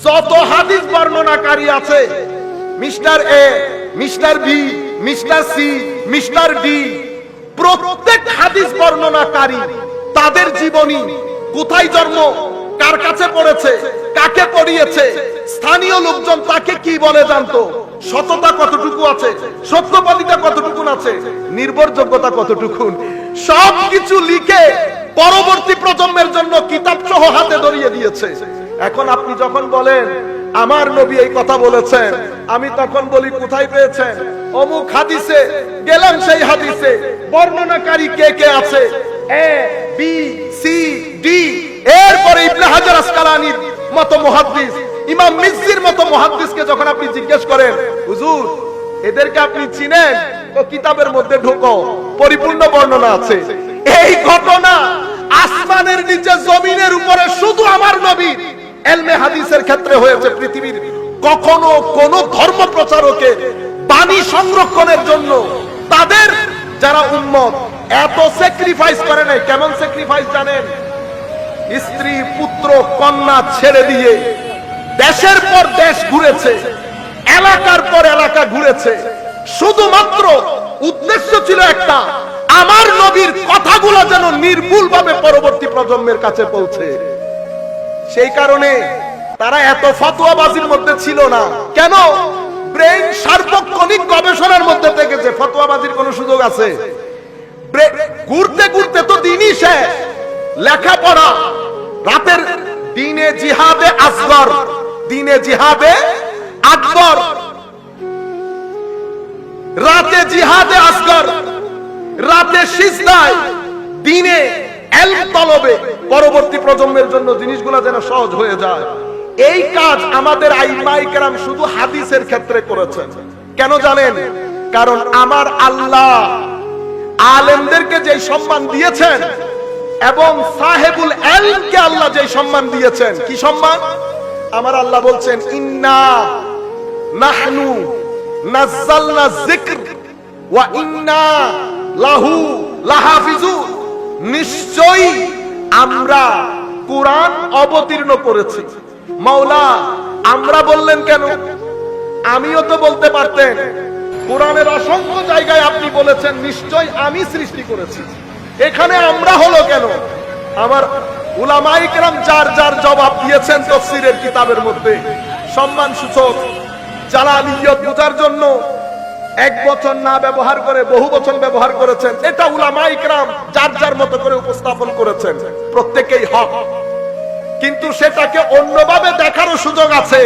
যত হাদিস বর্ণনাকারী আছে, mister A, mister B, mister C, mister D, প্রত্যেক হাদিস বর্ণনাকারী তাদের জীবনী, কোথায় জন্ম, কার কাছে পড়েছে, কাকে পড়িয়েছে, স্থানীয় লোকজন তাকে কি বলে জানতো, সততা কতটুকু আছে, সত্যবাদিতা কতটুকু আছে, নির্ভরযোগ্যতা কতটুকু, সবকিছু লিখে পরবর্তী প্রজন্মের জন্য কিতাব সহ হাতে ধরিয়ে দিয়েছে। এখন আপনি যখন বলেন আমার নবী এই কথা বলেছেন, আমি তখন বলি কোথায় পেয়েছেন? অমুক হাদিসে। গেলাম সেই হাদিসে, বর্ণনাকারী কে কে আছে, এ বি সি ডি। এরপরে ইবনে হাজার আসকালানির মতো মুহাদ্দিস, ইমাম মিজ্জির মতো মুহাদ্দিসকে যখন আপনি জিজ্ঞেস করেন, হুজুর এদেরকে আপনি চিনেন? তো কিতাবের মধ্যে ঢোকো, পরিপূর্ণ বর্ণনা আছে। এই ঘটনা আসমানের নিচে জমিনের উপরে শুধু আমার নবী ইলমে হাদিসের ক্ষেত্রে হয়েছে। পৃথিবীর কখনো কোন ধর্ম প্রচারকে বাণী সংরক্ষণের জন্য তাদের যারা উম্মত এত স্যাক্রিফাইস করে নাই। কেমন স্যাক্রিফাইস জানেন? স্ত্রী পুত্র কন্যা ছেড়ে দিয়ে দেশের পর দেশ ঘুরেছে, এলাকার পর এলাকা ঘুরেছে। শুধুমাত্র উদ্দেশ্য ছিল একটা, আমার নবীর কথাগুলো যেন নির্ভুলভাবে পরবর্তী প্রজন্মের কাছে পৌঁছে। সেই কারণে তারা এত ফতোয়াবাজির মধ্যে ছিল না। কেন? ব্রেইন সার্বক্ষণিক গবেষণার মধ্যে থেকেছে। ফতোয়াবাজির কোন সুযোগ আছে? ঘুরতে ঘুরতে তো দিনই শেষ। লেখাপড়া, রাতের দিনে জিহাদে আসগর, দিনে জিহাদে আকবর, রাতে জিহাদে আসগর, রাতে সিজদায়, দিনে ইলম তলবে, পরবর্তী প্রজন্মের জন্য জিনিসগুলো যেন সহজ হয়ে যায়। এই কাজ আমাদের আইমায়ে কেরাম শুধু হাদিসের ক্ষেত্রে করেছেন। কেন জানেন? কারণ আমার আল্লাহ আলেমদেরকে যে সম্মান দিয়েছেন এবং সাহেবুল ইলমকে আল্লাহ যে সম্মান দিয়েছেন, কি সম্মান? আমার আল্লাহ বলছেন, ইন্না নাহনু নাযালনা যিকর ওয়া ইন্না লাহু লাহাফিজুন। নিশ্চয়ই আমরা কুরআন অবতীর্ণ করেছি। মাওলা আমরা বললেন কেন? আমিও তো বলতে পারতেন। কোরআনের অসংখ্য জায়গায় আপনি বলেছেন নিশ্চয় আমি সৃষ্টি করেছি। এখানে আমরা হলো কেন? আমার উলামায়ে কেরাম যার যার জবাব দিয়েছেন তাফসীরের কিতাবের মধ্যে, সম্মান সূচক জালালিয়ত বোঝার জন্য এক বচন না ব্যবহার করে বহু বচন ব্যবহার করেছেন। এটা উলামায়ে কেরাম যার যার মতো করে উপস্থাপন করেছেন, প্রত্যেকেই হক। কিন্তু সেটাকে অন্যভাবে দেখারও সুযোগ আছে।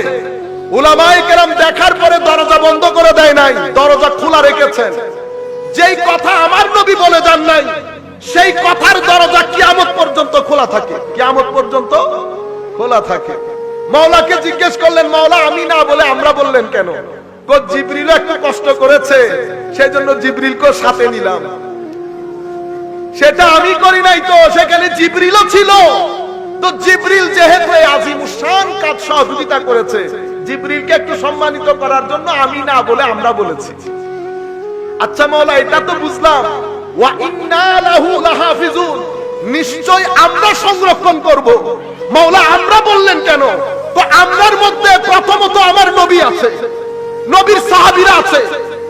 উলামায়ে কেরাম দেখার পরে দরজা বন্ধ করে দেয় নাই, দরজা খোলা রেখেছেন। যেই কথা আমার নবী বলে যান নাই, সেই কথার দরজা কিয়ামত পর্যন্ত খোলা থাকে। কিয়ামত পর্যন্ত খোলা থাকে। মাওলাকে জিজ্ঞেস করলেন, মাওলা আমি না বলে আমরা বললেন কেন? জিবরিল একটু কষ্ট করেছে, সেজন্য জিবরিলকে সাথে নিলাম। সেটা আমি করি নাই তো, সেখানে জিবরিলও ছিল। তো জিবরিল যেহেতু আজিমুস শান কাজ সহযোগিতা করেছে, জিবরিলকে একটু সম্মানিত করার জন্য আমি না বলে আমরা বলেছি। আচ্ছা মাওলা এটা তো বুঝলাম, ওয়া ইন্না লাহু লাহাফিজুন, নিশ্চয় আমরা সংরক্ষণ করব। মাওলা আমরা বললেন কেন? তো আমরার মধ্যে প্রথমত আমার নবী আছে, নবীর সাহাবীরা আছে,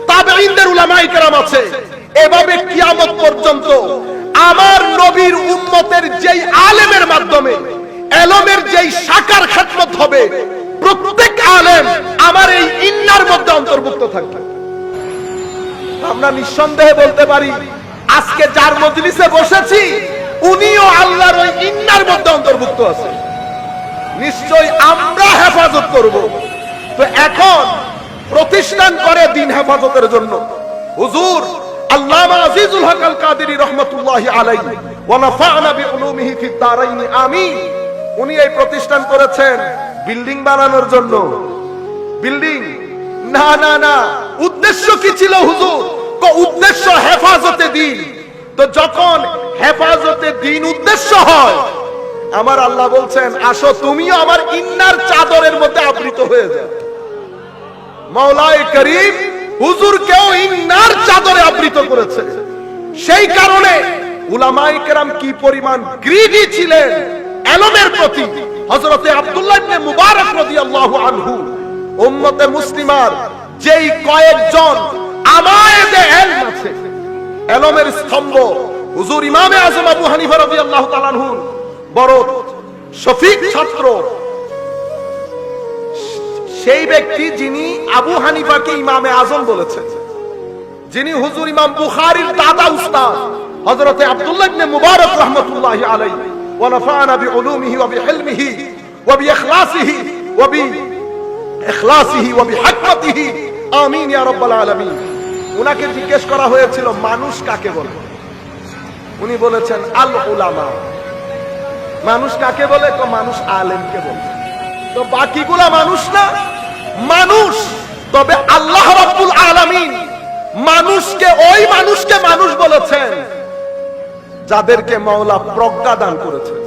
তাবেঈনদের উলামায়ে কেরাম আছে। এভাবে কিয়ামত পর্যন্ত আমার নবীর উম্মতের যেই আলেমের মাধ্যমে ইলমের যেই শাখার খেদমত হবে, প্রত্যেক আলেম আমার এই ইন্নার মধ্যে অন্তর্ভুক্ত থাকবে। আমরা নিঃসন্দেহে বলতে পারি আজকে যার মজলিসে বসেছি উনিও আল্লাহর ওই ইন্নার মধ্যে অন্তর্ভুক্ত আছে। নিশ্চয় আমরা হেফাজত করব। তো এখন প্রতিষ্ঠান করে দিন হেফাজতের জন্য হুজুর আল্লামা আজিজুল হক আল কাদেরী রাহমাতুল্লাহি আলাইহি ওয়া নাফা'না বিউলুমিহি ফিদ দারাইন আমিন। উনি এই প্রতিষ্ঠান করেছেন বিল্ডিং বানানোর জন্য। বিল্ডিং না না না, উদ্দেশ্য কি ছিল হুজুর? উদ্দেশ্য হেফাজতে দ্বীন। তো যখন হেফাজতে দ্বীন উদ্দেশ্য হয়, আমার আল্লাহ বলছেন আসো তুমিও আমার ইন্নার চাদরের মধ্যে আবৃত হয়ে যাও। মাওলায়ে করিম হুজুরকেও ইন্নার চাদরে আবৃত করেছে। সেই কারণে উলামায়ে কেরাম কি পরিমাণ গ্রিডি ছিলেন ইলমের প্রতি, হযরতে আব্দুল্লাহ ইবনে মুবারক রাদিয়াল্লাহু আনহু উম্মতে মুসলিমার যেই কয়েকজন আমায়েদে ইলম আছে, ইলমের স্তম্ভ, হুজুর ইমামে আযম আবু হানিফা রাদিয়াল্লাহু তাআলা আনহু বড় শফিক ছাত্র, সেই ব্যক্তি যিনি আবু হানিফাকে ইমামে আজম বলেছেন, যিনি হুজুর ইমাম বুখারীর দাদা উস্তাদ হযরতে আব্দুল্লাহ ইবনে মুবারক রাহমাতুল্লাহি আলাইহি ওয়া নাফা'না বিউলুমিহি ওয়া বিহিলমিহি ওয়া বিইখলাসিহি ওয়া বিইখলাসিহি ওয়া বিহিকমাতিহি আমিন ইয়া রাব্বাল আলামিন। উনাকে জিজ্ঞেস করা হয়েছিল মানুষ কাকে বলে, উনি বলেছেন আল উলামা। মানুষ কাকে বলে? তো মানুষ আলেমকে বলে। তো বাকিগুলা মানুষ না? মানুষ। তবে আল্লাহ রাব্বুল আলামিন মানুষকে, ওই মানুষকে মানুষ বলেছেন যাদেরকে মাওলা প্রজ্ঞা দান করেছেন।